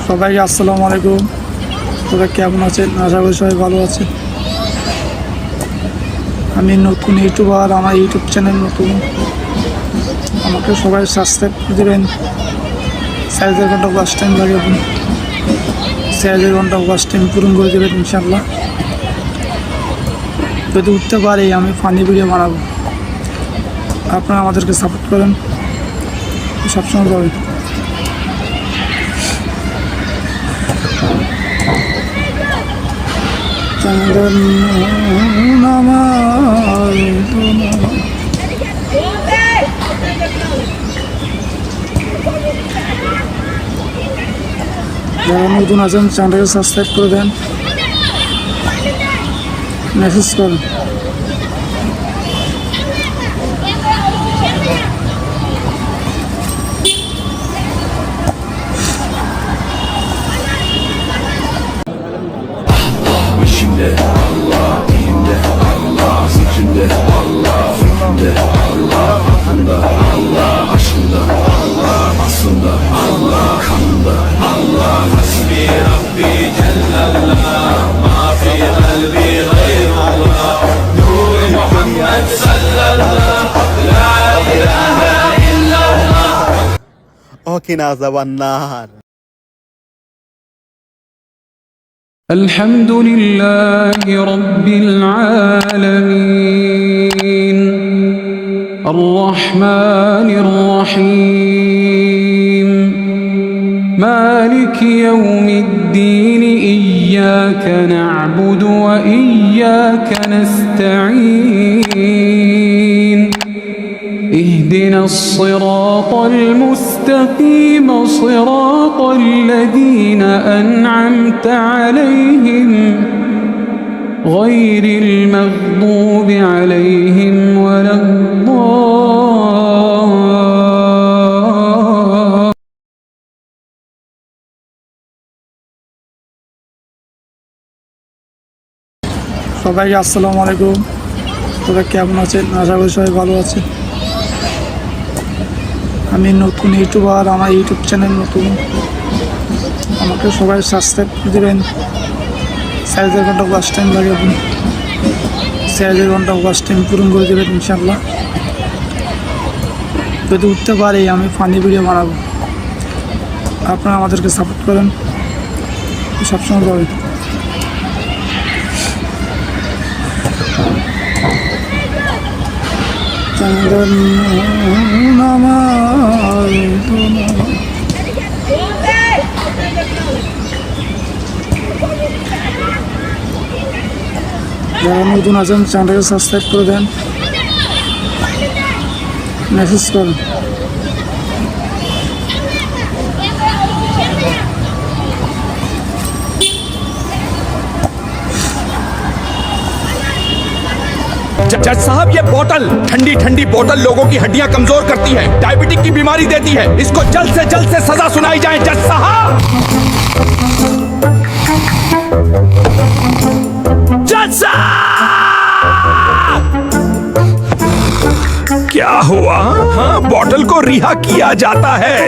সবাইকে আসসালামু আলাইকুম। তোরা কেমন আছেন? আশা করি সবাই ভালো আছে। আমি নতুন ইউটিউবার, আমার ইউটিউব চ্যানেল নতুন। আমাকে সবাই সাবস্ক্রাইব করে দেবেন। 4 ঘন্টা ওয়াচ টাইম লাগে, 4 ঘন্টা ওয়াচ টাইম পূরণ করে দেবেন ইনশাল্লাহ। যদি উঠতে পারি আমি ফানি ভিডিও বানাবো। আপনারা আমাদেরকে সাপোর্ট করেন, সবসময় পাবেন। চন্দন যারা নতুন আছেন চ্যানেলটাকে সাবস্ক্রাইব করে দেন, মেসেজ করেন। İçimde Allah, diyimde Allah, zikrimde Allah, fikrimde Allah, aklımda Allah, aşkımda Allah, aslında Allah, kanımda Allah. Hasbi Rabbi Cellallah, ma fi kalbi gayrullah, Nur Muhammed sallallah, la ilahe illallah. وقنا عذاب النار. الحمد لله رب العالمين الرحمن الرحيم مالك يوم الدين إياك نعبد وإياك نستعين اهدنا الصراط المستقيم صراط الذين أنعمت عليهم غير المغضوب عليهم ولا الضالين. সবাইকে আসসালামু আলাইকুম। তোরা কেমন আছেন? আশা করি সবাই ভালো আছে। আমি নতুন ইউটিউবার, আমার ইউটিউব চ্যানেল নতুন। আমাকে সবাই সাবস্ক্রাইব করে দেবেন। 4 ঘন্টা ওয়াচ টাইম লাগে, 4 ঘন্টা ওয়াচ টাইম পূরণ করে দেবেন ইনশাল্লাহ। যদি উঠতে পারি আমি ফানি ভিডিও বানাবো। আপনারা আমাদেরকে সাপোর্ট করেন, সবসময় পাবেন। চন্দন যারা নতুন আছেন চ্যানেলটাকে সাবস্ক্রাইব করে দেন, মেসেজ করেন। जज साहब, ये बोतल, ठंडी ठंडी बोतल लोगों की हड्डियां कमजोर करती है, डायबिटिक की बीमारी देती है। इसको जल्द से सजा सुनाई जाए जज साहब। जज साहब, क्या हुआ? हाँ, बोतल को रिहा किया जाता है।